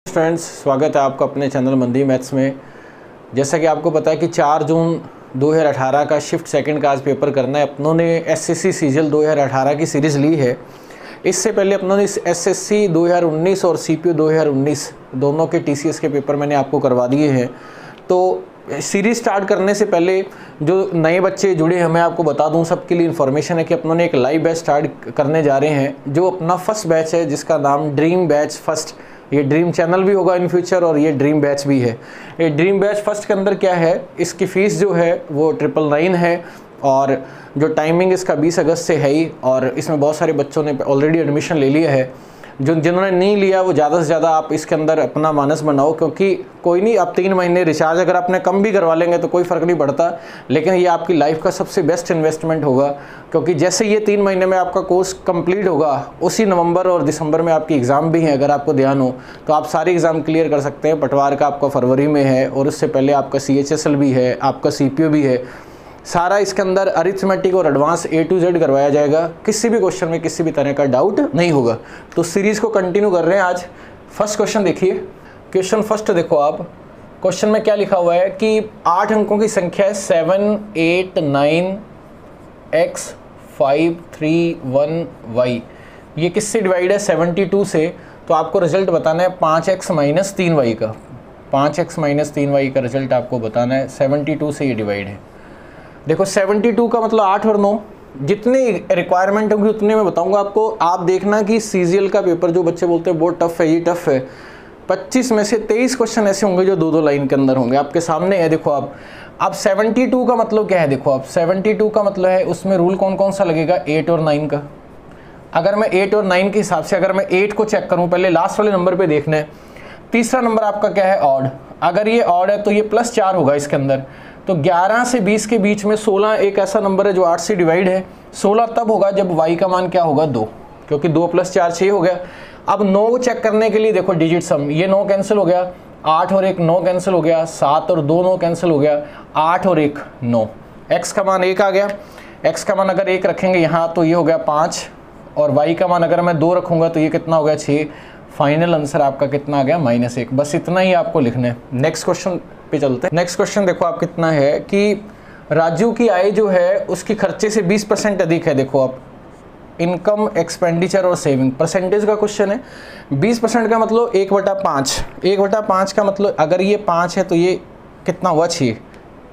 Friends, स्वागत है आपका अपने चैनल मंदी मैथ्स में। जैसा कि आपको पता है कि 4 जून 2018 का शिफ्ट सेकंड का आज पेपर करना है। अपनों ने एसएससी सीजीएल 2018 की सीरीज़ ली है। इससे पहले अपनों ने एसएससी 2019 और सीपीयू 2019 दोनों के टीसीएस के पेपर मैंने आपको करवा दिए हैं। तो सीरीज़ स्टार्ट करने से पहले जो नए बच्चे जुड़े हैं, मैं आपको बता दूं, सबके लिए इन्फॉर्मेशन है कि अपनों ने एक लाइव बैच स्टार्ट करने जा रहे हैं जो अपना फर्स्ट बैच है, जिसका नाम ड्रीम बैच फर्स्ट। ये ड्रीम चैनल भी होगा इन फ्यूचर और ये ड्रीम बैच भी है। ये ड्रीम बैच फर्स्ट के अंदर क्या है, इसकी फ़ीस जो है वो 999 है और जो टाइमिंग इसका 20 अगस्त से है ही। और इसमें बहुत सारे बच्चों ने ऑलरेडी एडमिशन ले लिया है। जिन्होंने नहीं लिया वो ज़्यादा से ज़्यादा आप इसके अंदर अपना मानस बनाओ, क्योंकि कोई नहीं, आप 3 महीने रिचार्ज अगर आपने कम भी करवा लेंगे तो कोई फ़र्क नहीं पड़ता, लेकिन ये आपकी लाइफ का सबसे बेस्ट इन्वेस्टमेंट होगा। क्योंकि जैसे ये 3 महीने में आपका कोर्स कंप्लीट होगा, उसी नवंबर और दिसंबर में आपकी एग्ज़ाम भी हैं। अगर आपको ध्यान हो तो आप सारे एग्ज़ाम क्लियर कर सकते हैं। पटवार का आपका फरवरी में है और उससे पहले आपका CHSL भी है, आपका CPU भी है। सारा इसके अंदर अरिथमेटिक और एडवांस A to Z करवाया जाएगा। किसी भी क्वेश्चन में किसी भी तरह का डाउट नहीं होगा। तो सीरीज़ को कंटिन्यू कर रहे हैं। आज फर्स्ट क्वेश्चन देखिए। क्वेश्चन फर्स्ट देखो आप। क्वेश्चन में क्या लिखा हुआ है कि 8 अंकों की संख्या है 7, 8, 9, x, 5, 3, 1, y। ये किससे डिवाइड है? 72 से। तो आपको रिजल्ट बताना है 5x माइनस 3y का। 5x माइनस 3y का रिजल्ट आपको बताना है। 72 से ये डिवाइड है। देखो 72 का मतलब 8 और 9, जितने रिक्वायरमेंट होगी उतने मैं बताऊंगा आपको। आप देखना कि सीजीएल का पेपर जो बच्चे बोलते हैं बहुत टफ है, ये टफ है। 25 में से 23 क्वेश्चन ऐसे होंगे जो 2-2 लाइन के अंदर होंगे, आपके सामने है। देखो आप, अब 72 का मतलब क्या है? देखो आप, 72 का मतलब है उसमें रूल कौन कौन सा लगेगा? 8 और 9 का। अगर मैं 8 और 9 के हिसाब से अगर मैं 8 को चेक करूँ, पहले लास्ट वाले नंबर पर देखना है। तीसरा नंबर आपका क्या है? ऑड। अगर ये ऑड है तो ये +4 होगा इसके अंदर। तो 11 से 20 के बीच में 16 एक ऐसा नंबर है जो 8 से डिवाइड है। 16 तब होगा जब y का मान क्या होगा? 2, क्योंकि 2 + 4 6 हो गया। अब 9 चेक करने के लिए देखो डिजिट सम, ये 9 कैंसिल हो गया, 8 और 1 9 कैंसिल हो गया, 7 और 2 9 कैंसिल हो गया, 8 और 1 9। x का मान 1 आ गया। x का मान अगर 1 रखेंगे यहाँ तो ये हो गया 5, और y का मान अगर मैं 2 रखूँगा तो ये कितना हो गया? 6। फाइनल आंसर आपका कितना आ गया? -1। बस इतना ही आपको लिखना है। नेक्स्ट क्वेश्चन पे चलते हैं। नेक्स्ट क्वेश्चन देखो आप कितना है कि राजू की आय जो है उसकी खर्चे से 20% अधिक है। देखो आप, इनकम, एक्सपेंडिचर और सेविंग, परसेंटेज का क्वेश्चन है। 20% का मतलब 1/5। 1/5 का मतलब अगर ये 5 है तो ये कितना हुआ? 6।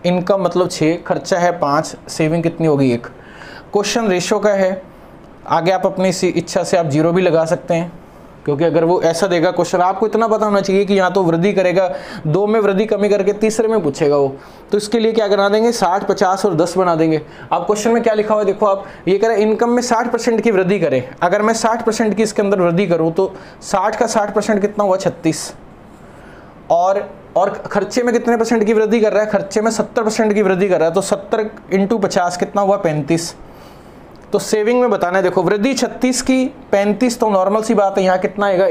इनकम मतलब 6, खर्चा है 5, सेविंग कितनी होगी? 1। क्वेश्चन रेशो का है। आगे आप अपनी इच्छा से आप 0 भी लगा सकते हैं, क्योंकि अगर वो ऐसा देगा क्वेश्चन, आपको इतना पता होना चाहिए कि यहाँ तो वृद्धि करेगा, 2 में वृद्धि कमी करके तीसरे में पूछेगा वो, तो इसके लिए क्या बना देंगे? 60, 50 और 10 बना देंगे। अब क्वेश्चन में क्या लिखा हुआ है? देखो आप, ये कह रहे हैं इनकम में 60% की वृद्धि करें। अगर मैं 60% की इसके अंदर वृद्धि करूँ तो 60 का 60% कितना हुआ? 36। और खर्चे में कितने % की वृद्धि कर रहा है? खर्चे में 70% की वृद्धि कर रहा है। तो 70 × 50 कितना हुआ? 35। तो सेविंग में बताना है। देखो वृद्धि 36 की, 35 तो नॉर्मल सी बात है, यहाँ कितना आएगा?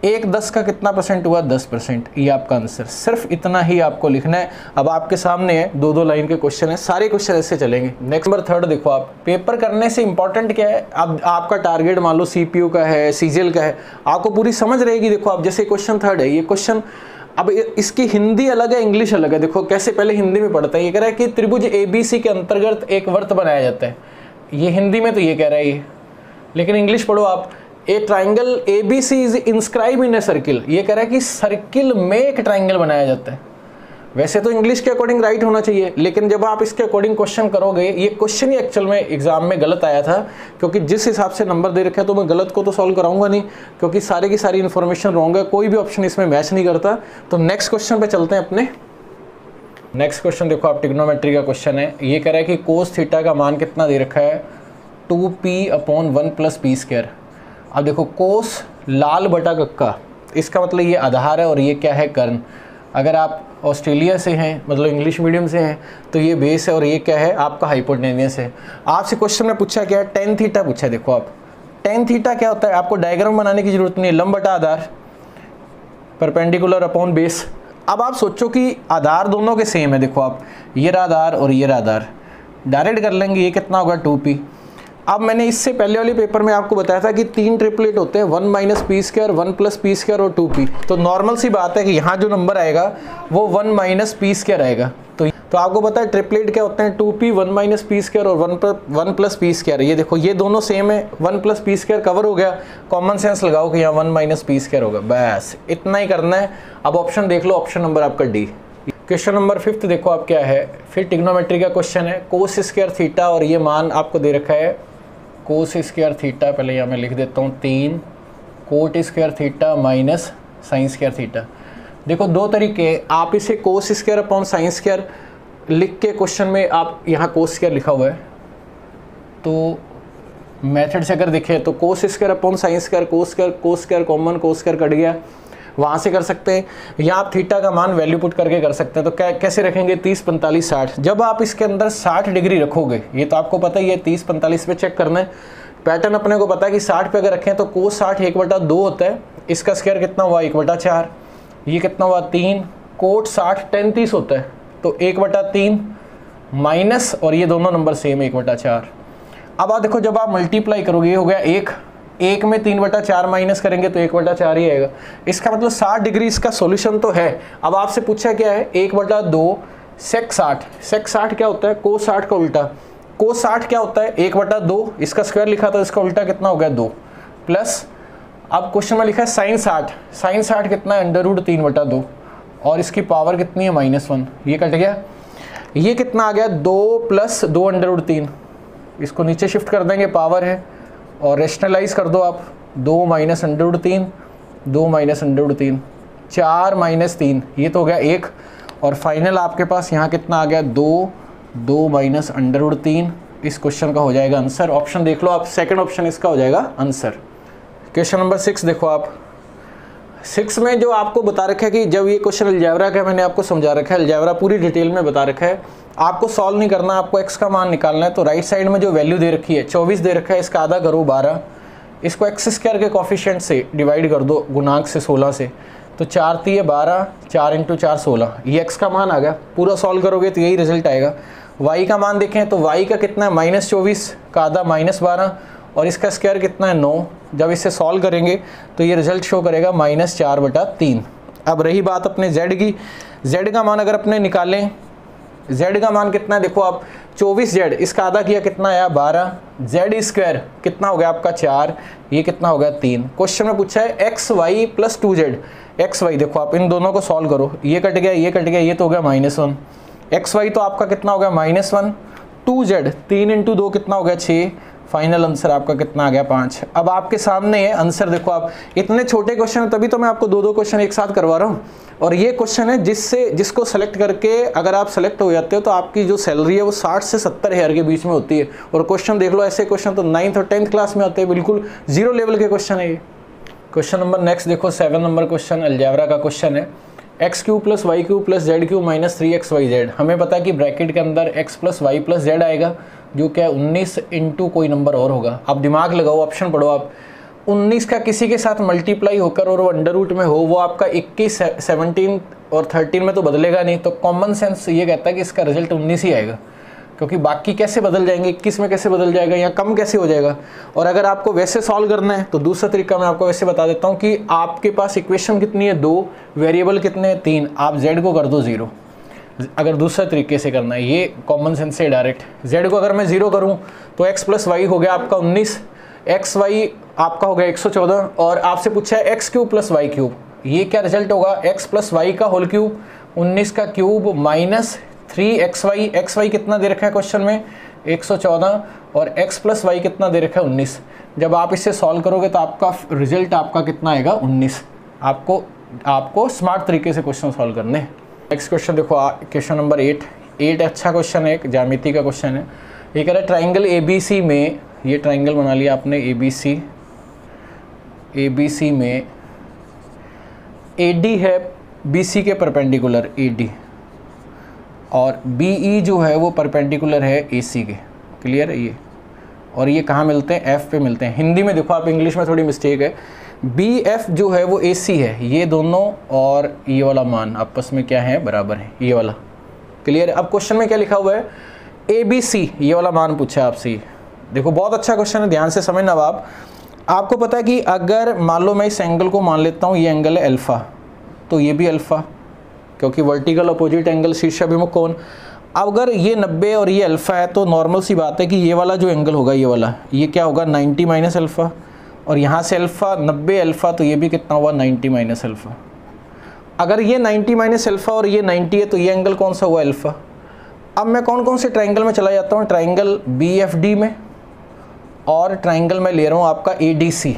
1। 10 का कितना % हुआ? 10%। ये आपका आंसर। सिर्फ इतना ही आपको लिखना है। अब आपके सामने है 2-2 लाइन के क्वेश्चन है, सारे क्वेश्चन ऐसे चलेंगे। नेक्स्ट नंबर 3 देखो आप। पेपर करने से इंपॉर्टेंट क्या है? अब आपका टारगेट मान लो CPU का है, CGL का है, आपको पूरी समझ रहेगी। देखो आप, जैसे क्वेश्चन 3 है, ये क्वेश्चन अब इसकी हिंदी अलग है, इंग्लिश अलग है। देखो कैसे, पहले हिंदी में पढ़ता है। ये कह रहा है कि त्रिभुज ABC के अंतर्गत एक वृत्त बनाया जाता है। ये हिंदी में तो ये कह रहा है ये, लेकिन इंग्लिश पढ़ो आप। ए triangle ABC is inscribe in a circle. ये कह रहा है कि सर्किल में एक ट्राइंगल बनाया जाता है। वैसे तो इंग्लिश के अकॉर्डिंग राइट होना चाहिए, लेकिन जब आप इसके अकॉर्डिंग क्वेश्चन करोगे, ये क्वेश्चन ही एक्चुअल में एग्जाम में गलत आया था, क्योंकि जिस हिसाब से नंबर दे रखे हैं तो मैं गलत को तो सॉल्व कराऊंगा नहीं, क्योंकि सारी की सारी इन्फॉर्मेशन रॉन्ग है, कोई भी ऑप्शन इसमें मैच नहीं करता। तो नेक्स्ट क्वेश्चन पे चलते हैं अपने। नेक्स्ट क्वेश्चन देखो आप, ट्रिग्नोमेट्री का क्वेश्चन है। ये कह रहा है कि कोस थीटा का मान कितना दे रखा है? 2p/1 + p²। अब देखो कोस लाल बटा कक्का, इसका मतलब ये आधार है और ये क्या है? कर्ण। अगर आप ऑस्ट्रेलिया से हैं, मतलब इंग्लिश मीडियम से हैं, तो ये बेस है और ये क्या है? आपका हाइपोटेन्यूस है। आपसे क्वेश्चन में पूछा क्या है? टेन थीटा पूछा है। देखो आप, टेन थीटा क्या होता है? आपको डायग्राम बनाने की जरूरत नहीं है। लंब बटा आधार, परपेंडिकुलर अपॉन बेस। अब आप सोचो कि आधार दोनों के सेम है। देखो आप, ये रहा आधार और ये रहा आधार, डायरेक्ट कर लेंगे। ये कितना होगा? 2p। अब मैंने इससे पहले वाले पेपर में आपको बताया था कि 3 ट्रिपलेट होते हैं, 1 minus P square, 1 plus P square और 2p। तो नॉर्मल सी बात है कि यहाँ जो नंबर आएगा वो 1 माइनस पी स्क्वायर आएगा। तो आपको पता है ट्रिपलेट क्या होते हैं, 2p, 1 माइनस पी स्क्वायर और 1 प्लस पी स्क्वायर। ये देखो ये दोनों सेम है, 1 प्लस पी स्क्वायर कवर हो गया, कॉमन सेंस लगाओ कि यहाँ 1 माइनस पी स्क्वायर होगा, बस इतना ही करना है। अब ऑप्शन देख लो, ऑप्शन नंबर आपका डी। क्वेश्चन नंबर 5 देखो आप क्या है, फिर ट्रिग्नोमेट्री का क्वेश्चन है, कोस स्क्वायर थीटा और ये मान आपको दे रखा है कोस स्क्वायर थीटा, पहले यहाँ मैं लिख देता हूँ 3 coat square theta minus sine square theta. देखो दो तरीके, आप इसे cos square upon sine square लिख के क्वेश्चन में आप यहाँ कोस स्क्वायर लिखा हुआ है, तो मेथड से अगर देखें तो cos square upon sine square, cos square common, cos square cut गया, वहाँ से कर सकते हैं, या आप थीटा का मान वैल्यू पुट करके कर सकते हैं। तो कैसे रखेंगे, 30, 45, 60। जब आप इसके अंदर 60 डिग्री रखोगे, ये तो आपको पता ही है, 30, 45 पे चेक करना है। पैटर्न अपने को पता है कि 60 पे अगर रखें तो कोस 60 1/2 होता है, इसका स्क्वायर कितना हुआ 1/4, ये कितना हुआ 3, कोट 60 tan 30 होता है, तो 1/3 माइनस, और ये दोनों नंबर सेम 1/4। अब आप देखो जब आप मल्टीप्लाई करोगे, ये हो गया 1 में 3/4 माइनस करेंगे तो 1/4 ही आएगा। इसका मतलब 60 डिग्री इसका सॉल्यूशन तो है। अब आपसे पूछा क्या है, 1/2 सेक 60, सेक 60 क्या होता है, कोस 60 का उल्टा, कोस 60 क्या होता है 1/2, इसका स्क्वायर लिखा था, इसका उल्टा कितना हो गया 2, प्लस अब क्वेश्चन में लिखा है साइन 60, साइन 60 कितना है √3/2 और इसकी पावर कितनी है -1, ये कट गया, ये कितना आ गया 2 + 2 √3, इसको नीचे शिफ्ट कर देंगे, पावर है और रेशनलाइज कर दो आप, 2 - √3, 2 - √3, 4 - 3, ये तो हो गया 1, और फाइनल आपके पास यहाँ कितना आ गया 2 - √3। इस क्वेश्चन का हो जाएगा आंसर। ऑप्शन देख लो आप, सेकंड ऑप्शन इसका हो जाएगा आंसर। क्वेश्चन नंबर 6 देखो आप, 6 में जो आपको बता रखा है कि जब ये क्वेश्चन अलजेब्रा का, मैंने आपको समझा रखा है, अलजेब्रा पूरी डिटेल में बता रखा है, आपको सॉल्व नहीं करना, आपको x का मान निकालना है। तो राइट साइड में जो वैल्यू दे रखी है 24 दे रखा है, इसका आधा करो 12, इसको x स्क्वायर के कोफिशिएंट से डिवाइड कर दो, गुणांक से 16 से, तो 4 × 12, 4 × 4 16, ये x का मान आ गया। पूरा सॉल्व करोगे तो यही रिजल्ट आएगा। y का मान देखें तो y का कितना है -24 का आधा -12, और इसका स्क्वायर कितना है 9। जब इसे सॉल्व करेंगे तो ये रिजल्ट शो करेगा -4/3। अब रही बात अपने z की, z का मान अगर अपने निकालें, z का मान कितना है देखो आप, 24z, इसका आधा किया कितना आया 12, z स्क्वायर कितना हो गया आपका 4, ये कितना हो गया 3। क्वेश्चन में पूछा है xy + 2z, xy देखो आप इन दोनों को सॉल्व करो, ये कट गया, ये कट गया, ये तो हो गया -1, xy तो आपका कितना हो गया -1, 2z 3 × 2 कितना हो गया 6, फाइनल आंसर आपका कितना आ गया 5। अब आपके सामने है आंसर, देखो आप इतने छोटे क्वेश्चन है तभी तो मैं आपको 2 क्वेश्चन एक साथ करवा रहा हूँ, और ये क्वेश्चन है जिसको सेलेक्ट करके अगर आप सेलेक्ट हो जाते हो तो आपकी जो सैलरी है वो 60 से 70 हज़ार के बीच में होती है। और क्वेश्चन देख लो, ऐसे क्वेश्चन तो 9th और 10th क्लास में आते हैं, बिल्कुल 0 लेवल के क्वेश्चन है ये। क्वेश्चन नंबर नेक्स्ट देखो, 7 नंबर क्वेश्चन अलजेब्रा का क्वेश्चन है, x³ + y³ + z³ - 3xyz। हमें पता है कि ब्रैकेट के अंदर x + y + z आएगा, जो क्या 19 × कोई नंबर और होगा। आप दिमाग लगाओ, ऑप्शन पढ़ो आप, 19 का किसी के साथ मल्टीप्लाई होकर और वो अंडर रूट में हो, वो आपका 21, 17 और 13 में तो बदलेगा नहीं। तो कॉमन सेंस ये कहता है कि इसका रिजल्ट 19 ही आएगा, क्योंकि बाकी कैसे बदल जाएंगे, 21 में कैसे बदल जाएगा या कम कैसे हो जाएगा। और अगर आपको वैसे सॉल्व करना है तो दूसरा तरीका मैं आपको वैसे बता देता हूँ कि आपके पास इक्वेशन कितनी है 2, वेरिएबल कितने हैं 3, आप z को कर दो 0। अगर दूसरा तरीके से करना है, ये कॉमन सेंस से डायरेक्ट, z को अगर मैं 0 करूँ तो x + y हो गया आपका 19, xy आपका हो गया 114, और आपसे पूछा है x³ + y³, ये क्या रिजल्ट होगा x + y का होल क्यूब, 19 का क्यूब माइनस 3xy, xy कितना दे रखा है क्वेश्चन में 114, और x + y कितना दे रखा है 19। जब आप इसे सॉल्व करोगे तो आपका रिजल्ट आपका कितना आएगा 19। आपको स्मार्ट तरीके से क्वेश्चन सॉल्व करने। नेक्स्ट क्वेश्चन देखो, क्वेश्चन नंबर 8 अच्छा क्वेश्चन है, एक ज्यामिति का क्वेश्चन है। ये कह रहा है ट्राइंगल ABC में, ये ट्राइंगल बना लिया आपने ABC में AD है BC के परपेंडिकुलर AD, और BE जो है वो परपेंडिकुलर है AC के, क्लियर है ये। और ये कहाँ मिलते हैं, F पे मिलते हैं। हिंदी में देखो आप, इंग्लिश में थोड़ी मिस्टेक है, BF जो है वो AC है, ये दोनों और ये वाला मान आपस में क्या है, बराबर है, ये वाला, क्लियर है। अब क्वेश्चन में क्या लिखा हुआ है ABC, ये वाला मान पूछा है आपसे, देखो बहुत अच्छा क्वेश्चन है, ध्यान से समझना अब आपको पता है कि अगर मान लो मैं इस एंगल को मान लेता हूँ ये एंगल है अल्फा, तो ये भी अल्फा, क्योंकि वर्टिकल अपोजिट एंगल शीर्षाभिमुख कोण। अब अगर ये 90 और ये अल्फा है तो नॉर्मल सी बात है कि ये वाला जो एंगल होगा ये वाला, ये क्या होगा 90 माइनस अल्फा, और यहाँ से अल्फा 90 अल्फा, तो ये भी कितना हुआ 90 माइनस अल्फा। अगर ये 90 माइनस अल्फा और ये 90 है तो ये एंगल कौन सा हुआ अल्फा। अब मैं कौन कौन से ट्राइंगल में चला जाता हूँ, ट्राइंगल BFD में, और ट्राइंगल में ले रहा हूँ आपका ADC।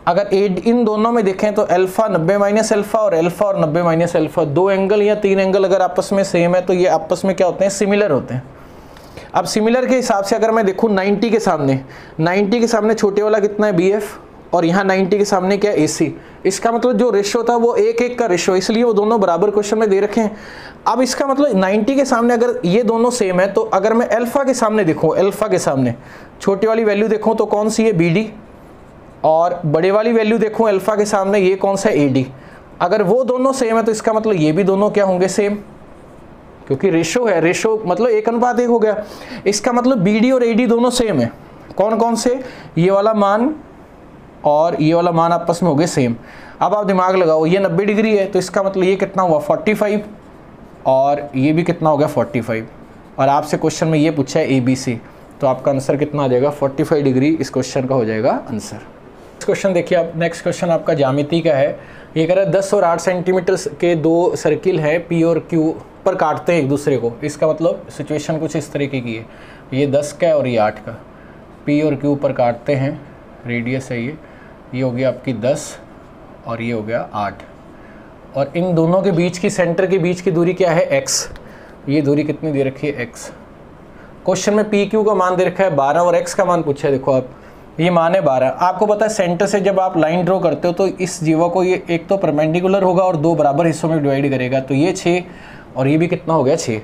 अगर इन दोनों में देखें तो अल्फा 90 माइनस अल्फा और अल्फा और 90 माइनस अल्फा, दो एंगल या तीन एंगल अगर आपस में सेम है तो ये आपस में क्या होते हैं, सिमिलर होते हैं। अब सिमिलर के हिसाब से अगर मैं देखूँ 90 के सामने छोटे वाला कितना है BF, और यहाँ 90 के सामने क्या है AC। इसका मतलब जो रेशो था वो 1:1 का रेशो, इसलिए वो दोनों बराबर क्वेश्चन में दे रखे हैं। अब इसका मतलब 90 के सामने अगर ये दोनों सेम है तो अगर मैं अल्फा के सामने देखूँ, अल्फा के सामने छोटी वाली वैल्यू देखूँ तो कौन सी है BD, और बड़े वाली वैल्यू देखूँ अल्फा के सामने ये कौन सा है AD। अगर वो दोनों सेम है तो इसका मतलब ये भी दोनों क्या होंगे सेम, क्योंकि रेशो है, रेशो मतलब 1:1 हो गया। इसका मतलब BD और AD दोनों सेम है। कौन कौन से, ये वाला मान और ये वाला मान आपस में हो गए सेम। अब आप दिमाग लगाओ, ये 90 डिग्री है तो इसका मतलब ये कितना हुआ 45, और ये भी कितना हो गया 45, और आपसे क्वेश्चन में ये पूछा है ABC, तो आपका आंसर कितना आ जाएगा 45 डिग्री इस क्वेश्चन का हो जाएगा आंसर। नेक्स्ट क्वेश्चन देखिए आप, नेक्स्ट क्वेश्चन आपका ज्यामिति का है। ये कह रहा है 10 और 8 सेंटीमीटर के दो सर्किल हैं P और Q पर काटते हैं एक दूसरे को। इसका मतलब सिचुएशन कुछ इस तरीके की है, ये 10 का है और ये 8 का, P और Q पर काटते हैं, रेडियस है ये हो गया आपकी 10 और ये हो गया 8, और इन दोनों के बीच की, सेंटर के बीच की दूरी क्या है x। ये दूरी कितनी दे रखी है x। क्वेश्चन में PQ का मान दे रखा है 12 और x का मान पूछा है। देखो आप, ये मान है 12। आपको पता है सेंटर से जब आप लाइन ड्रॉ करते हो तो इस जीवा को ये एक तो परपेंडिकुलर होगा और दो बराबर हिस्सों में डिवाइड करेगा, तो ये 6 और ये भी कितना हो गया 6।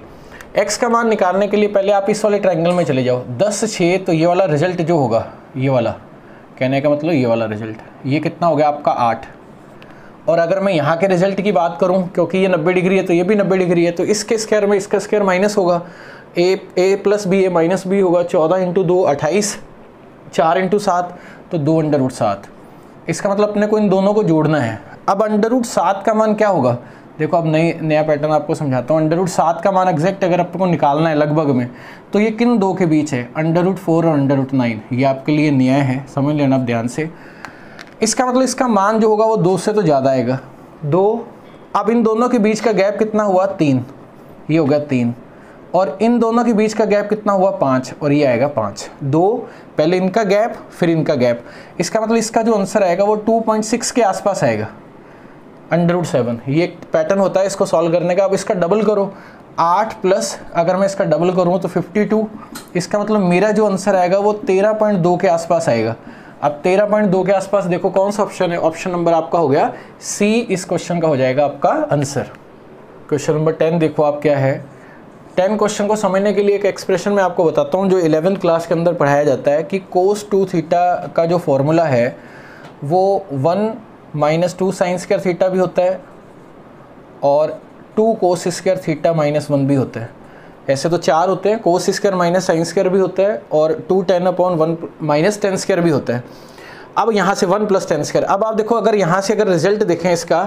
x का मान निकालने के लिए पहले आप इस वाले ट्रायंगल में चले जाओ, 10 6, तो ये वाला रिजल्ट जो होगा, ये वाला कहने का मतलब ये वाला रिजल्ट, ये कितना हो गया आपका 8। और अगर मैं यहाँ के रिजल्ट की बात करूँ, क्योंकि ये 90 डिग्री है तो ये भी 90 डिग्री है, तो इसके स्क्वायर में इसका स्क्वायर माइनस होगा, a plus b a minus b होगा, 14 × 2 28, 4 × 7 तो 2√7। इसका मतलब अपने को इन दोनों को जोड़ना है। अब √7 का मान क्या होगा, देखो अब नया पैटर्न आपको समझाता हूँ। √7 का मान एग्जैक्ट अगर आपको निकालना है लगभग में, तो ये किन दो के बीच है, √4 और √9। ये आपके लिए न्याय है, समझ लेना आप ध्यान से। इसका मतलब इसका मान जो होगा वो 2 से तो ज़्यादा आएगा, 2। अब इन दोनों के बीच का गैप कितना हुआ 3, ये हो गया 3, और इन दोनों के बीच का गैप कितना हुआ 5, और ये आएगा 5। 2 पहले इनका गैप फिर इनका गैप। इसका मतलब इसका जो आंसर आएगा वो 2.6 के आसपास आएगा, √7। ये एक पैटर्न होता है इसको सॉल्व करने का। अब इसका डबल करो, 8 प्लस अगर मैं इसका डबल करूँ तो 52। इसका मतलब मेरा जो आंसर आएगा वो 13.2 के आसपास आएगा। अब 13.2 के आसपास देखो कौन सा ऑप्शन है, ऑप्शन नंबर आपका हो गया C, इस क्वेश्चन का हो जाएगा आपका आंसर। क्वेश्चन नंबर 10 देखो आप क्या है। 10 क्वेश्चन को समझने के लिए एक एक्सप्रेशन मैं आपको बताता हूँ जो 11th क्लास के अंदर पढ़ाया जाता है कि cos 2 थीटा का जो फॉर्मूला है वो 1 - 2 sin स्क्वायर थीटा भी होता है और 2 cos स्क्वायर थीटा -1 भी होता है। ऐसे तो 4 होते हैं, cos square minus sin square भी होता है और 2 10/1 - 10 स्क्वायर भी होता है। अब यहाँ से 1 + 10 स्क्वायर। अब आप देखो अगर यहाँ से अगर रिजल्ट देखें इसका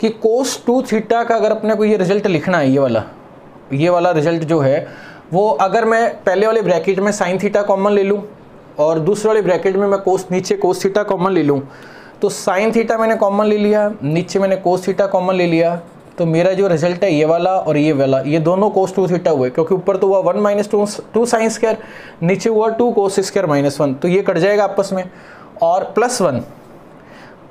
कि cos 2 थीटा का अगर अपने को ये रिजल्ट लिखना है, ये वाला रिजल्ट जो है वो अगर मैं पहले वाले ब्रैकेट में sin थीटा कॉमन ले लूँ और दूसरे वाले ब्रैकेट में मैं नीचे cos थीटा कॉमन ले लूँ, तो sin थीटा मैंने कॉमन ले लिया, नीचे मैंने cos थीटा कॉमन ले लिया, तो मेरा जो रिजल्ट है ये वाला और ये वाला, ये दोनों cos 2 थीटा हुए, क्योंकि ऊपर तो हुआ 1 - 2 sin स्क्वायर, नीचे हुआ 2 cos स्क्वायर -1, तो ये कट जाएगा आपस में, और +1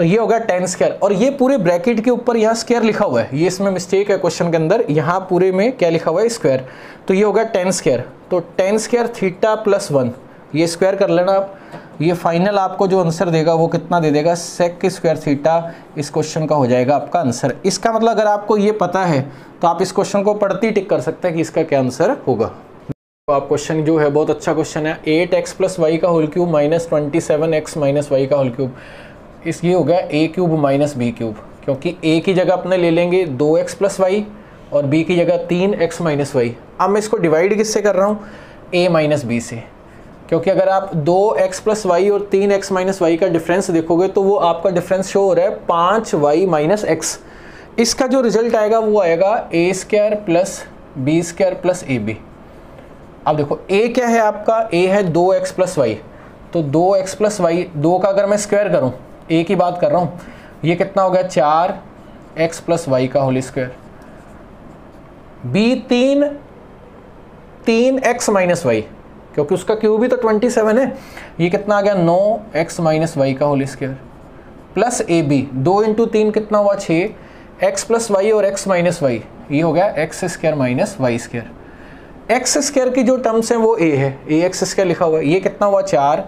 ये हो गया 10 स्क्वायर। और ये पूरे ब्रैकेट के ऊपर यहाँ स्क्वायर लिखा हुआ है, ये इसमें मिस्टेक है क्वेश्चन के अंदर, यहाँ पूरे में क्या लिखा हुआ है स्क्वायर, तो ये हो गया 10 स्क्वायर। तो 10 स्क्वायर थीटा +1 ये स्क्वायर कर लेना आप, ये फाइनल आपको जो आंसर देगा वो कितना दे देगा, sec स्क्वायर थीटा इस क्वेश्चन का हो जाएगा आपका आंसर। इसका मतलब अगर आपको ये पता है तो आप इस क्वेश्चन को पढ़ते ही टिक कर सकते हैं कि इसका क्या आंसर होगा। तो आप क्वेश्चन जो है बहुत अच्छा क्वेश्चन है, 8x + y का होल क्यूब -27x - y का होल क्यूब, इस ये हो गया a³ - b³, क्योंकि a की जगह अपने ले लेंगे 2x + y और b की जगह 3x - y। अब मैं इसको डिवाइड किससे कर रहा हूँ, a - b से। क्योंकि अगर आप 2x प्लस वाई और 3x माइनस वाई का डिफरेंस देखोगे तो वो आपका डिफरेंस शो हो रहा है 5y माइनस एक्स। इसका जो रिजल्ट आएगा वो आएगा A square plus B square plus A B. अब देखो a क्या है आपका, a है 2x प्लस वाई, तो 2x प्लस वाई 2 का अगर मैं स्क्वायर करूँ, a की बात कर रहा हूँ, ये कितना हो गया 4x प्लस वाई का whole square. b 3x minus y, क्योंकि उसका क्यूब भी तो 27 है, ये कितना आ गया 9x माइनस वाई का होल स्क्वायर प्लस ए बी। 2 इंटू 3 कितना हुआ 6, x प्लस वाई और x माइनस वाई, ये हो गया x square minus y square. X square की जो टर्म्स हैं वो a है, ए एक्स स्क्वायर लिखा हुआ है, ये कितना हुआ 4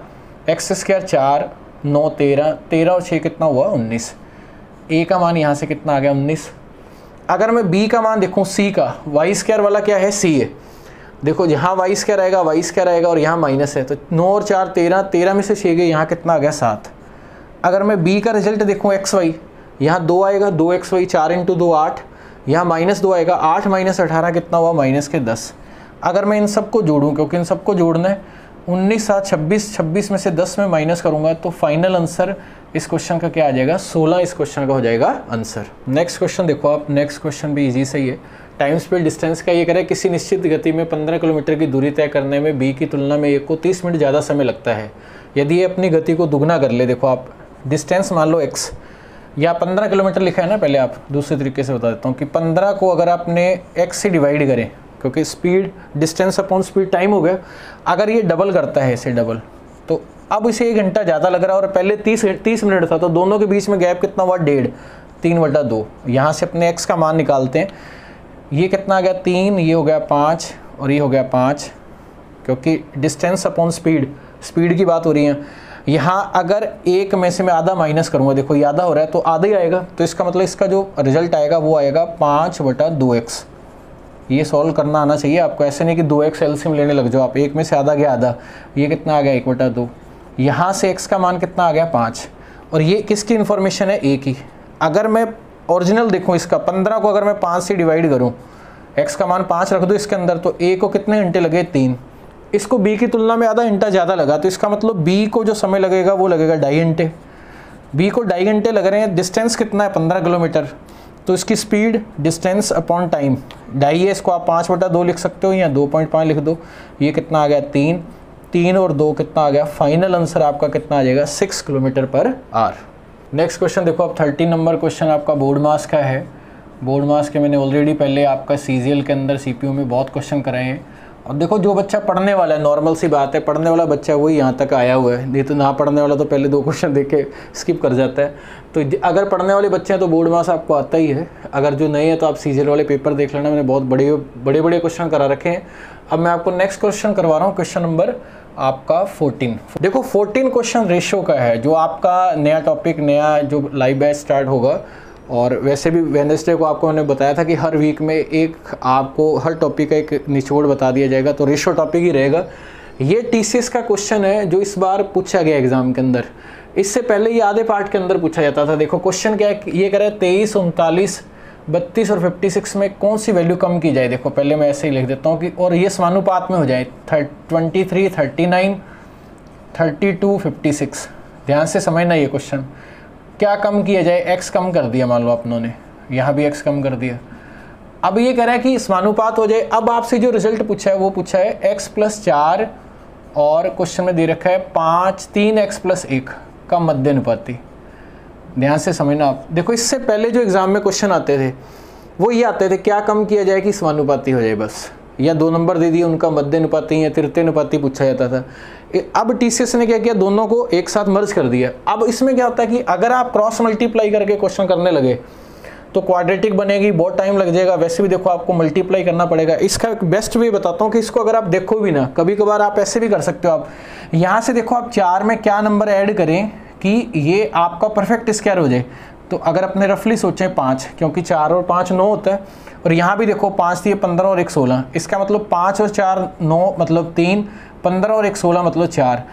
एक्स स्क्वायर 4 9 13, 13 और 6 कितना हुआ 19। a का मान यहाँ से कितना आ गया 19। अगर मैं b का मान देखूँ c का, वाई स्क्वायर वाला क्या है c है, देखो यहाँ वाई स्क्वायर आएगा और यहाँ माइनस है, तो 9 और 4 13, 13 में से 6 गए, यहाँ कितना आ गया 7। अगर मैं b का रिजल्ट देखूँ एक्स वाई, यहाँ 2 आएगा 2x वाई, 4 इंटू 2 8, यहाँ -2 आएगा, 8 माइनस 18 कितना हुआ -10। अगर मैं इन सबको जोड़ूँ, क्योंकि इन सबको जोड़ना है, 19 7 26, 26 में से 10 में माइनस करूँगा तो फाइनल आंसर इस क्वेश्चन का क्या आ जाएगा 16, इस क्वेश्चन का हो जाएगा आंसर। नेक्स्ट क्वेश्चन देखो आप, नेक्स्ट क्वेश्चन भी इजी सही है। टाइम स्पीड डिस्टेंस का ये कह रहा है किसी निश्चित गति में 15 किलोमीटर की दूरी तय करने में b की तुलना में a को 30 मिनट ज़्यादा समय लगता है। यदि ये अपनी गति को दुगना कर ले, देखो आप डिस्टेंस मान लो x, या 15 किलोमीटर लिखा है ना, पहले आप दूसरे तरीके से बता देता हूँ कि 15 को अगर आपने x से डिवाइड करें, क्योंकि speed distance upon speed time हो गया, अगर ये डबल करता है इसे डबल, तो अब इसे 1 घंटा ज़्यादा लग रहा है और पहले 30 मिनट था, तो दोनों के बीच में गैप कितना हुआ 1.5, 3/2। यहाँ से अपने x का मान निकालते हैं, ये कितना आ गया 3, ये हो गया 5 और ये हो गया 5, क्योंकि डिस्टेंस अपॉन स्पीड की बात हो रही है। यहाँ अगर एक में से मैं आधा माइनस करूँगा, देखो ये आधा हो रहा है तो आधा ही आएगा, तो इसका मतलब इसका जो रिजल्ट आएगा वो आएगा 5/2x। ये सॉल्व करना आना चाहिए आपको, ऐसे नहीं कि 2x एलसीएम लेने लग जाओ आप, एक में से आधा गया आधा, ये कितना आ गया 1/2। यहाँ से x का मान कितना आ गया 5, और ये किसकी इन्फॉर्मेशन है a की। अगर मैं ओरिजिनल देखूँ इसका 15 को अगर मैं 5 से डिवाइड करूँ, x का मान 5 रख दो इसके अंदर, तो a को कितने घंटे लगे 3, इसको b की तुलना में आधा घंटा ज़्यादा लगा, तो इसका मतलब b को जो समय लगेगा वो लगेगा 2.5 घंटे। b को 2.5 घंटे लग रहे हैं, डिस्टेंस कितना है 15 किलोमीटर, तो इसकी स्पीड डिस्टेंस अपॉन टाइम 2.5 है, इसको आप 5/2 लिख सकते हो या 2.5 लिख दो, ये कितना आ गया 3 और 2 कितना आ गया, फाइनल आंसर आपका कितना आ जाएगा 6 kilometre per hour. Next question देखो आप, 13 नंबर क्वेश्चन आपका बोर्ड मास का है। बोर्ड मास के मैंने ऑलरेडी पहले आपका सीजीएल के अंदर सीपीयू में बहुत क्वेश्चन कराए हैं। और देखो जो बच्चा पढ़ने वाला है, नॉर्मल सी बात है, पढ़ने वाला बच्चा वही यहाँ तक आया हुआ है, नहीं तो ना पढ़ने वाला तो पहले 2 क्वेश्चन देख के स्किप कर जाता है। तो अगर पढ़ने वाले बच्चे हैं तो बोर्ड मास आपको आता ही है, अगर जो नहीं है तो आप सीजीएल वाले पेपर देख लेना, मैंने बहुत बड़े क्वेश्चन करा रखे हैं। अब मैं आपको नेक्स्ट क्वेश्चन करवा रहा हूँ, क्वेश्चन नंबर आपका 14। देखो 14 क्वेश्चन रेशियो का है, जो आपका नया टॉपिक, नया जो लाइव बैच स्टार्ट होगा, और वैसे भी वेडनेसडे को आपको मैंने बताया था कि हर वीक में एक आपको हर टॉपिक का एक निचोड़ बता दिया जाएगा, तो रेशियो टॉपिक ही रहेगा। ये टीसीएस का क्वेश्चन है जो इस बार पूछा गया एग्जाम के अंदर, इससे पहले ये आधे पार्ट के अंदर पूछा जाता था। देखो क्वेश्चन क्या है, ये कह रहा है 23, 39, 32 और 56 में कौन सी वैल्यू कम की जाए। देखो पहले मैं ऐसे ही लिख देता हूँ कि, और ये समानुपात में हो जाए 23, 39, 32, 56। ध्यान से समझना ये क्वेश्चन, क्या कम किया जाए, x कम कर दिया मान लो अपनों ने, यहाँ भी x कम कर दिया। अब ये कह रहा है कि समानुपात हो जाए। अब आपसे जो रिजल्ट पूछा है वो पूछा है x + 4 और क्वेश्चन में दे रखा है 3x + 1 का मध्यानुपाती। ध्यान से समझना आप। देखो इससे पहले जो एग्जाम में क्वेश्चन आते थे वो ये आते थे क्या कम किया जाए कि समानुपाती हो जाए बस, या 2 नंबर दे दिए उनका मध्यानुपाती या तृतीयानुपाती पूछा जाता था। अब टीसीएस ने क्या किया, दोनों को एक साथ मर्ज कर दिया। अब इसमें क्या होता है कि अगर आप क्रॉस मल्टीप्लाई करके क्वेश्चन करने लगे तो क्वाड्रेटिक बनेगी, बहुत टाइम लग जाएगा। वैसे भी देखो आपको मल्टीप्लाई करना पड़ेगा। इसका एक बेस्ट वे बताता हूँ कि इसको अगर आप देखो भी ना, कभी कभार आप ऐसे भी कर सकते हो। आप यहाँ से देखो, आप 4 में क्या नंबर ऐड करें कि ये आपका परफेक्ट स्क्वायर हो जाए। तो अगर अपने रफली सोचें 5, क्योंकि 4 और 5 9 होता है, और यहाँ भी देखो 5 थी 15 और 1 16, इसका मतलब 5 और 4 9 मतलब 3, 15 और 1 16 मतलब 4।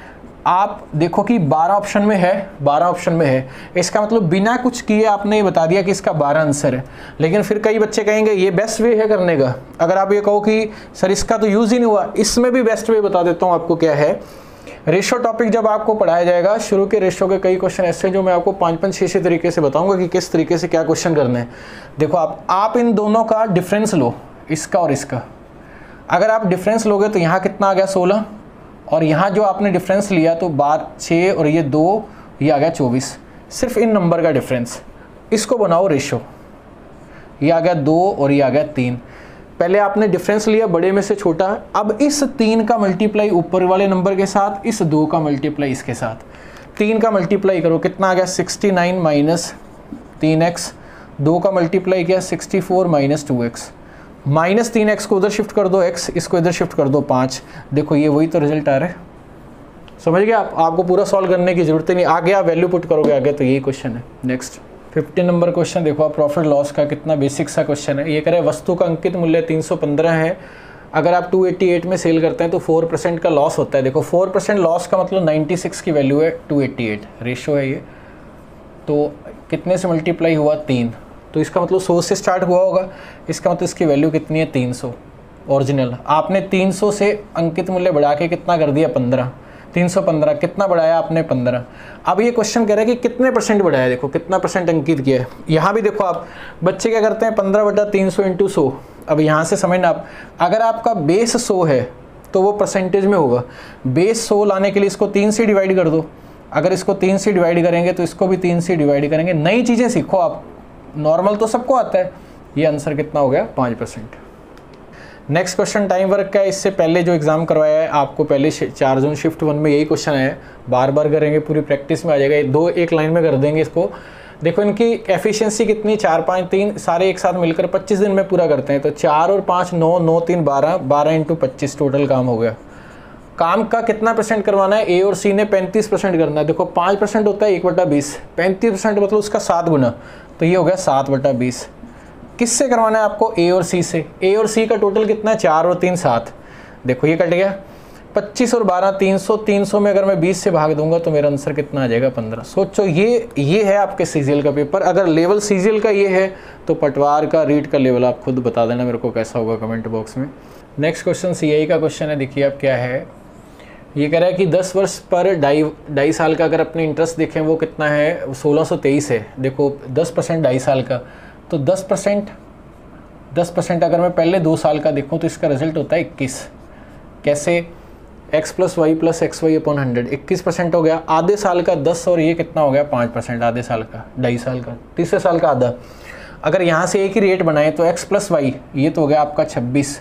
आप देखो कि 12 ऑप्शन में है, 12 ऑप्शन में है, इसका मतलब बिना कुछ किए आपने ये बता दिया कि इसका 12 आंसर है। लेकिन फिर कई बच्चे कहेंगे ये बेस्ट वे है करने का। अगर आप ये कहो कि सर इसका तो यूज़ ही नहीं हुआ, इसमें भी बेस्ट वे बता देता हूँ आपको क्या है रेशो टॉपिक जब आपको पढ़ाया जाएगा, शुरू के रेशो के कई क्वेश्चन ऐसे जो मैं आपको 5-5-6 तरीके से बताऊंगा कि किस तरीके से क्या क्वेश्चन करने हैं। देखो आप इन दोनों का डिफरेंस लो, इसका और इसका। अगर आप डिफरेंस लोगे तो यहाँ कितना आ गया 16, और यहाँ जो आपने डिफरेंस लिया तो 6 और ये 2, ये आ गया 24। सिर्फ इन नंबर का डिफरेंस, इसको बनाओ रेशो। ये आ गया 2 और ये आ गया 3। पहले आपने डिफरेंस लिया बड़े में से छोटा, अब इस 3 का मल्टीप्लाई ऊपर वाले नंबर के साथ, इस 2 का मल्टीप्लाई इसके साथ। 3 का मल्टीप्लाई करो, कितना आ गया 69 माइनस 3x। 2 का मल्टीप्लाई किया 64 माइनस 2x। माइनस 3x को उधर शिफ्ट कर दो x, इसको इधर शिफ्ट कर दो 5। देखो ये वही तो रिजल्ट आ रहा है। समझ गए आप? आपको पूरा सॉल्व करने की जरूरत ही नहीं, आगे आप वैल्यू पुट करोगे आगे, तो यही क्वेश्चन है। नेक्स्ट 15 नंबर क्वेश्चन देखो आप, प्रॉफिट लॉस का कितना बेसिक सा क्वेश्चन है। ये कह रहे हैं वस्तु का अंकित मूल्य 315 है, अगर आप 288 में सेल करते हैं तो 4% का लॉस होता है। देखो 4% लॉस का मतलब 96 की वैल्यू है, 288 रेशो है ये, तो कितने से मल्टीप्लाई हुआ 3, तो इसका मतलब 100 से स्टार्ट हुआ होगा, इसका मतलब इसकी वैल्यू कितनी है 300 ओरिजिनल। आपने 300 से अंकित मूल्य बढ़ा के कितना कर दिया 15, 315 कितना बढ़ाया आपने 15। अब ये क्वेश्चन कह रहा है कि कितने परसेंट बढ़ाया, देखो कितना परसेंट अंकित किया है। यहाँ भी देखो आप बच्चे क्या करते हैं 15/300 इंटू 100। अब यहाँ से समझना आप, अगर आपका बेस 100 है तो वो परसेंटेज में होगा। बेस 100 लाने के लिए इसको 3 से डिवाइड कर दो, अगर इसको 3 से डिवाइड करेंगे तो इसको भी 3 से डिवाइड करेंगे। नई चीज़ें सीखो आप, नॉर्मल तो सबको आता है। ये आंसर कितना हो गया 5%। नेक्स्ट क्वेश्चन टाइम वर्क का है। इससे पहले जो एग्जाम करवाया है आपको, पहले 4 जून शिफ्ट 1 में यही क्वेश्चन है, बार बार करेंगे, पूरी प्रैक्टिस में आ जाएगा। 2 एक लाइन में कर देंगे इसको। देखो इनकी एफिशिएंसी कितनी, 4 5 3 सारे एक साथ मिलकर 25 दिन में पूरा करते हैं। तो 4 और 5 9 9 3 12 12 इंटू 25 टोटल काम हो गया। काम का कितना परसेंट करवाना है, ए और सी ने 35% करना है। देखो 5% होता है 1/20, 35% मतलब उसका 7 गुना, तो ये हो गया 7/20। किससे करवाना है आपको, ए और सी से। ए और सी का टोटल कितना है 4 और 3 7। देखो ये कट गया 25 और 12 300। 300 में अगर मैं 20 से भाग दूंगा तो मेरा आंसर कितना आ जाएगा 15। सोचो ये है आपके सीजीएल का पेपर। अगर लेवल सीजीएल का ये है तो पटवार का रीट का लेवल आप खुद बता देना मेरे को कैसा होगा कमेंट बॉक्स में। नेक्स्ट क्वेश्चन सीआई का क्वेश्चन है, देखिए आप क्या है। ये कह रहा है कि 10 वर्ष पर 2.5 साल का अगर अपने इंटरेस्ट देखें वो कितना है 1623 है। देखो 10% 2.5 साल का, तो 10% अगर मैं पहले 2 साल का देखूं तो इसका रिजल्ट होता है 21। कैसे, x + y + xy/100 21% हो गया। आधे साल का 10 और ये कितना हो गया 5%। आधे साल का 2.5 साल का, तीसरे साल का आधा। अगर यहाँ से एक ही रेट बनाए तो x + y ये तो हो गया आपका 26,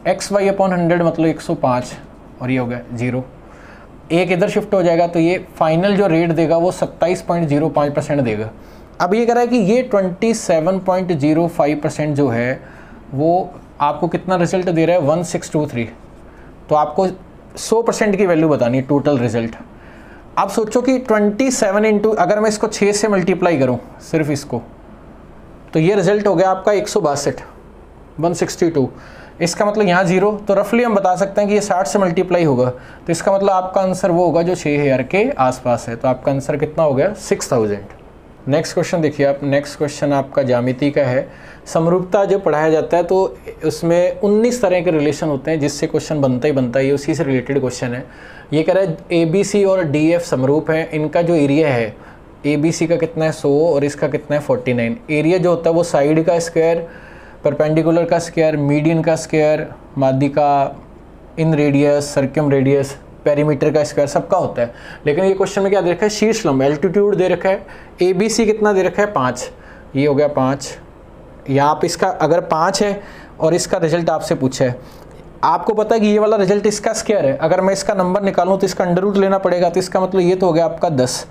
xy/100 मतलब 105 और ये हो गया 0। एक इधर शिफ्ट हो जाएगा तो ये फाइनल जो रेट देगा वो 27.05% देगा। अब ये कह रहा है कि ये 27.05% जो है वो आपको कितना रिजल्ट दे रहा है 1623। तो आपको 100% की वैल्यू बतानी है टोटल रिजल्ट। आप सोचो कि 27 इंटू, अगर मैं इसको 6 से मल्टीप्लाई करूं सिर्फ इसको, तो ये रिजल्ट हो गया आपका 162 162। इसका मतलब यहाँ 0, तो रफली हम बता सकते हैं कि ये 60 से मल्टीप्लाई होगा। तो इसका मतलब आपका आंसर वो होगा जो 6000 के आसपास है। तो आपका आंसर कितना हो गया 6000। नेक्स्ट क्वेश्चन देखिए आप। नेक्स्ट क्वेश्चन आपका ज्यामिति का है। समरूपता जब पढ़ाया जाता है तो उसमें 19 तरह के रिलेशन होते हैं जिससे क्वेश्चन बनता ही बनता है। ये उसी से रिलेटेड क्वेश्चन है। ये कह रहा है ABC और DF समरूप हैं, इनका जो एरिया है ABC का कितना है 100 और इसका कितना है 49। एरिया जो होता है वो साइड का स्क्वायर, परपेंडिकुलर का स्क्वायर, मीडियन का स्क्वायर, माध्यिका, इन रेडियस, सर्कम रेडियस, पेरीमीटर का स्क्वायर, सबका होता है। लेकिन ये क्वेश्चन में क्या दे रखा है, शीर्ष लंब एल्टीट्यूड दे रखा है। ABC कितना दे रखा है 5, ये हो गया 5। या आप इसका अगर 5 है और इसका रिजल्ट आपसे पूछा है, आपको पता है कि ये वाला रिजल्ट इसका स्क्वायर है, अगर मैं इसका नंबर निकालूं तो इसका अंडर रूट लेना पड़ेगा। तो इसका मतलब ये तो हो गया आपका 10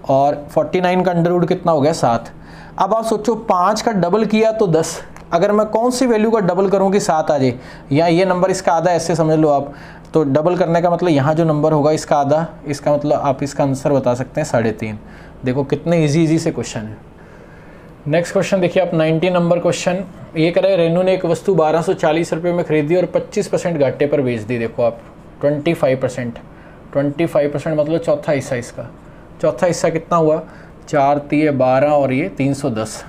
और 49 का अंडर रूट कितना हो गया 7। अब आप सोचो 5 का डबल किया तो 10, अगर मैं कौन सी वैल्यू का डबल करूं कि 7 आ जाए, या ये नंबर इसका आधा ऐसे समझ लो आप। तो डबल करने का मतलब यहाँ जो नंबर होगा इसका आधा, इसका मतलब आप इसका आंसर बता सकते हैं 3.5। देखो कितने इजी से क्वेश्चन है। नेक्स्ट क्वेश्चन देखिए आप 90 नंबर क्वेश्चन। ये कह रहे हैं रेनू ने एक वस्तु 1240 रुपये में खरीदी और 25% घाटे पर बेच दी। देखो आप 25% मतलब चौथा हिस्सा इसका। चौथा हिस्सा कितना हुआ 4 3 12 और ये 310।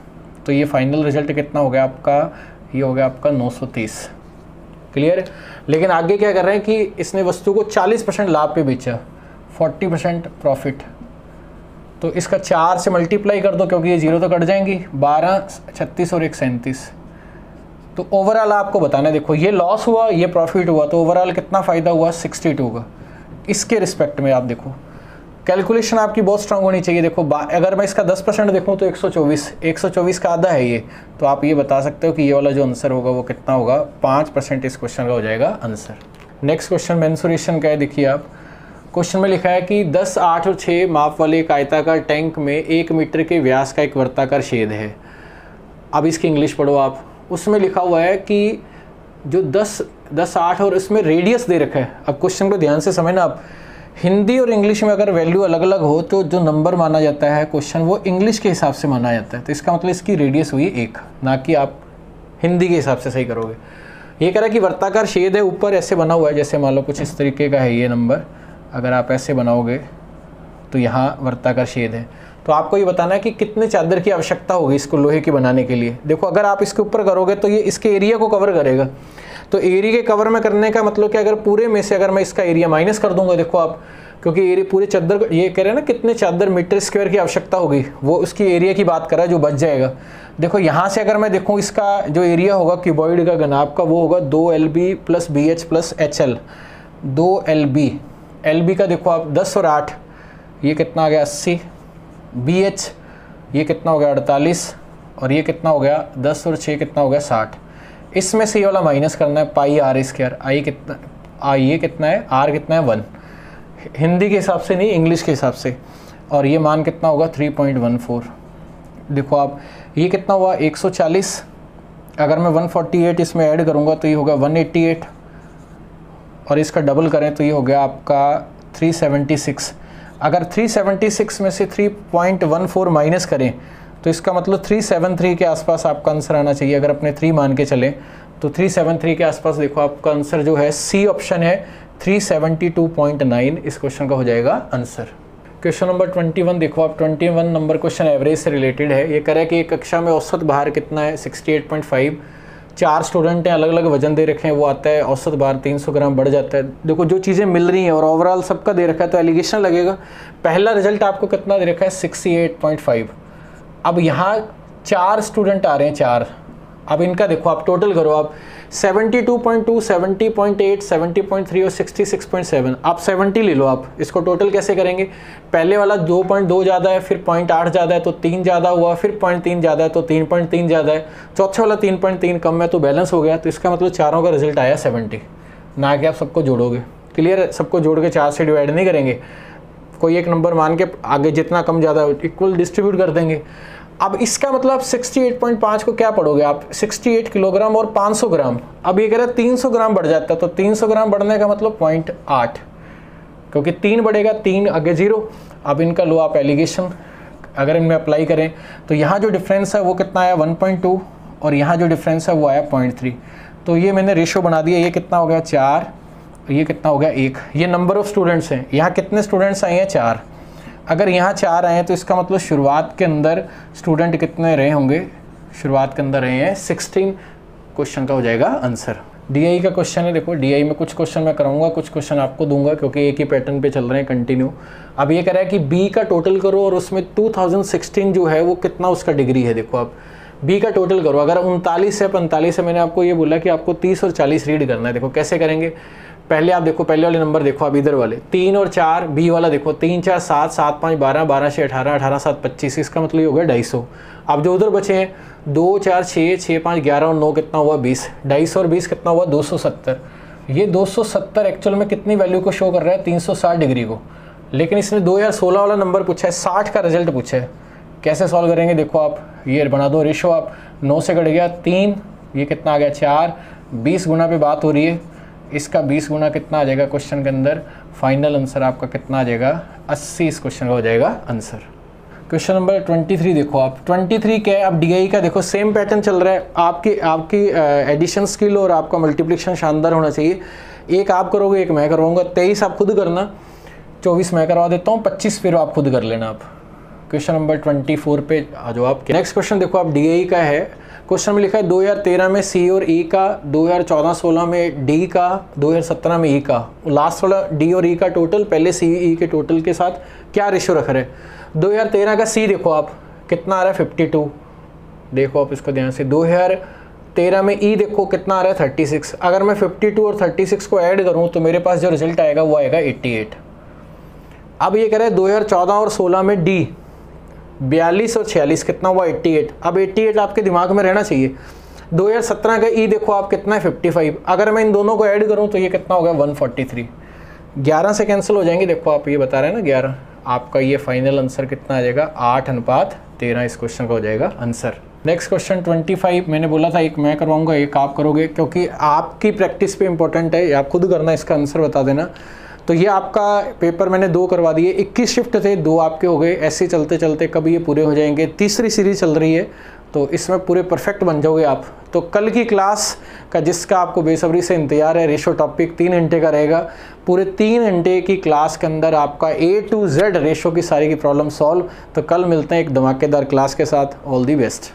तो ये फाइनल रिजल्ट कितना हो गया आपका, ये हो गया आपका 930। क्लियर। लेकिन आगे क्या कर रहे हैं कि इसने वस्तु को 40% लाभ पे बेचा। 40% प्रॉफिट, तो इसका 4 से मल्टीप्लाई कर दो क्योंकि ये 0 तो कट जाएंगी, 12, 36 और 1 37। तो ओवरऑल आपको बताना है, देखो ये लॉस हुआ, ये प्रॉफिट हुआ, तो ओवरऑल कितना फ़ायदा हुआ 62 का। इसके रिस्पेक्ट में आप देखो कैलकुलेशन आपकी बहुत स्ट्रांग होनी चाहिए। देखो अगर मैं इसका 10% देखूँ तो 124 का आधा है ये, तो आप ये बता सकते हो कि ये वाला जो आंसर होगा वो कितना होगा, 5% इस क्वेश्चन का हो जाएगा आंसर। नेक्स्ट क्वेश्चन मेंसुरेशन का है। देखिए आप क्वेश्चन में लिखा है कि 10, 8 और 6 माप वाले एक आयताकार टैंक में 1 मीटर के व्यास का एक वर्ताकार छेद है। अब इसकी इंग्लिश पढ़ो आप। उसमें लिखा हुआ है कि जो 10, 8 और इसमें रेडियस दे रखा है। अब क्वेश्चन को ध्यान से समझना आप, हिंदी और इंग्लिश में अगर वैल्यू अलग अलग हो तो जो नंबर माना जाता है क्वेश्चन वो इंग्लिश के हिसाब से माना जाता है। तो इसका मतलब इसकी रेडियस हुई 1, ना कि आप हिंदी के हिसाब से सही करोगे। ये कह रहा है कि वर्ताकार छेद है, ऊपर ऐसे बना हुआ है, जैसे मान लो कुछ इस तरीके का है ये नंबर, अगर आप ऐसे बनाओगे तो यहाँ वर्ताकार छेद है। तो आपको ये बताना है कि कितने चादर की आवश्यकता होगी इसको लोहे की बनाने के लिए। देखो अगर आप इसके ऊपर करोगे तो ये इसके एरिया को कवर करेगा, तो एरिया के कवर में करने का मतलब कि अगर पूरे में से अगर मैं इसका एरिया माइनस कर दूंगा, देखो आप, क्योंकि एरिया पूरे चादर, ये कह रहे हैं ना कितने चादर मीटर स्क्वायर की आवश्यकता होगी, वो उसकी एरिया की बात कर रहा है जो बच जाएगा। देखो यहाँ से अगर मैं देखूँ इसका जो एरिया होगा क्यूबॉइड का घनाभ का, वो होगा 2LB + BH + HL, 2LB। LB का देखो आप 10 और 8, ये कितना आ गया 80, BH ये कितना हो गया 48, और ये कितना हो गया 10 और 6 कितना हो गया 60। इसमें से ये वाला माइनस करना है, पाई r²। आई कितना, ये कितना है, r कितना है 1, हिंदी के हिसाब से नहीं इंग्लिश के हिसाब से, और ये मान कितना होगा 3.14। देखो आप ये कितना हुआ 140, अगर मैं 148 इसमें ऐड करूँगा तो ये होगा 188, और इसका डबल करें तो ये हो गया आपका 376। अगर 376 में से 3.14 माइनस करें तो इसका मतलब 373 के आसपास आपका आंसर आना चाहिए। अगर अपने 3 मान के चलें तो 373 के आसपास देखो आपका आंसर जो है सी ऑप्शन है 372.9 इस क्वेश्चन का हो जाएगा आंसर। क्वेश्चन नंबर 21 देखो आप, 21 नंबर क्वेश्चन एवरेज से रिलेटेड है। ये कह रहा है कि एक कक्षा में औसत भार कितना है 68.5, 4 स्टूडेंट हैं, अलग अलग वजन दे रखे हैं, वो आता है औसत भार 300 ग्राम बढ़ जाता है। देखो जो चीज़ें मिल रही हैं और ओवरऑल सबका दे रखा है तो एलिगेशन लगेगा। पहला रिजल्ट आपको कितना दे रखा है 68.5। अब यहाँ 4 स्टूडेंट आ रहे हैं 4, अब इनका देखो आप टोटल करो आप 72.2, 70.8, 70.3 और 66.7। आप 70 ले लो। आप इसको टोटल कैसे करेंगे, पहले वाला 2.2 ज़्यादा है, फिर 0.8 ज़्यादा है तो 3 ज़्यादा हुआ, फिर 0.3 ज़्यादा है तो 3.3 ज़्यादा है, चौथे वाला 3.3 कम है तो बैलेंस हो गया। तो इसका मतलब चारों का रिजल्ट आया 70, ना कि आप सबको जोड़ोगे। क्लियर है, सबको जोड़ के 4 से डिवाइड नहीं करेंगे, कोई एक नंबर मान के आगे जितना कम ज़्यादा इक्वल डिस्ट्रीब्यूट कर देंगे। अब इसका मतलब 68.5 को क्या पढ़ोगे आप 68 किलोग्राम और 500 ग्राम। अब ये कह रहा है 300 ग्राम बढ़ जाता है, तो 300 ग्राम बढ़ने का मतलब 0.8, क्योंकि 3 बढ़ेगा 3 आगे 0। अब इनका लो आप एलिगेशन, अगर इनमें अप्लाई करें तो यहाँ जो डिफरेंस है वो कितना आया 1.2, और यहाँ जो डिफरेंस है वो आया 0.3। तो ये मैंने रेशो बना दिया, ये कितना हो गया 4, ये कितना हो गया 1। ये नंबर ऑफ स्टूडेंट्स हैं, यहाँ कितने स्टूडेंट्स आए हैं 4। अगर यहाँ 4 आए हैं तो इसका मतलब शुरुआत के अंदर स्टूडेंट कितने रहे होंगे, शुरुआत के अंदर रहे हैं 16। क्वेश्चन का हो जाएगा आंसर। डीआई का क्वेश्चन है। देखो डीआई में कुछ क्वेश्चन मैं कराऊंगा, कुछ क्वेश्चन आपको दूंगा, क्योंकि एक ही पैटर्न पे चल रहे हैं कंटिन्यू। अब ये कह रहा है कि बी का टोटल करो और उसमें 2016 जो है वो कितना उसका डिग्री है। देखो आप बी का टोटल करो, अगर 39 से 45 से, मैंने आपको ये बोला कि आपको 30 और 40 रीड करना है। देखो कैसे करेंगे, पहले आप देखो पहले वाले नंबर देखो आप इधर वाले 3 और 4, बी वाला देखो 3 4 7, 7 5 12, 12 6 18, 18 7 25, इसका मतलब ये हो गया 250। अब जो उधर बचे हैं 2 4 6, 6 5 11 और 9 कितना हुआ 20, 250 और 20 कितना हुआ 270। ये 270 एक्चुअल में कितनी वैल्यू को शो कर रहा है 360 डिग्री को, लेकिन इसने 2016 वाला नंबर पूछा है, 60 का रिजल्ट पूछा है। कैसे सॉल्व करेंगे, देखो आप ये बना दो रेशो, आप 9 से कट गया 3, ये कितना आ गया 4, 20 गुना पे बात हो रही है, इसका 20 गुना कितना आ जाएगा क्वेश्चन के अंदर, फाइनल आंसर आपका कितना आ जाएगा 80 इस क्वेश्चन का हो जाएगा आंसर। क्वेश्चन नंबर 23 देखो आप, 23 क्या है, अब डीआई का देखो सेम पैटर्न चल रहा है। आपकी एडिशन स्किल और आपका मल्टीप्लिकेशन शानदार होना चाहिए। एक आप करोगे, एक मैं करवाऊंगा, 23 आप खुद करना, 24 मैं करवा देता हूँ, 25 फिर आप खुद कर लेना। आप क्वेश्चन नंबर 24 पे आ जाओ आप। नेक्स्ट क्वेश्चन देखो आप डीआई का है, क्वेश्चन में लिखा है 2013 में सी और ई का, 2014-16 में डी का, 2017 में ई का। लास्ट वाला डी और ई का टोटल पहले सी ई के टोटल के साथ क्या रेशो रख रहे हैं। 2013 का सी देखो आप कितना आ रहा है 52, देखो आप इसको ध्यान से। 2013 में ई देखो कितना आ रहा है 36। अगर मैं 52 और 36 को ऐड करूं तो मेरे पास जो रिजल्ट आएगा वो आएगा 88। अब ये कह रहे हैं 2014 और 16 में डी 42 और 46 कितना हुआ 88। अब 88 आपके दिमाग में रहना चाहिए। 2017 का ई देखो आप कितना है 55। अगर मैं इन दोनों को ऐड करूं तो ये कितना होगा 143। 11 से कैंसिल हो जाएंगे, देखो आप ये बता रहे हैं ना 11। आपका ये फाइनल आंसर कितना आ जाएगा 8:13 इस क्वेश्चन का हो जाएगा आंसर। Next question 25। मैंने बोला था एक मैं करवाऊंगा एक आप करोगे, क्योंकि आपकी प्रैक्टिस पे इंपॉर्टेंट है, आप खुद करना, इसका आंसर बता देना। तो ये आपका पेपर मैंने 2 करवा दिए, 21 शिफ्ट थे, 2 आपके हो गए। ऐसे चलते चलते कभी ये पूरे हो जाएंगे। तीसरी सीरीज चल रही है तो इसमें पूरे परफेक्ट बन जाओगे आप। तो कल की क्लास का जिसका आपको बेसब्री से इंतजार है, रेशो टॉपिक 3 घंटे का रहेगा। पूरे 3 घंटे की क्लास के अंदर आपका A to Z रेशो की सारी की प्रॉब्लम सॉल्व। तो कल मिलते हैं एक धमाकेदार क्लास के साथ। All the best.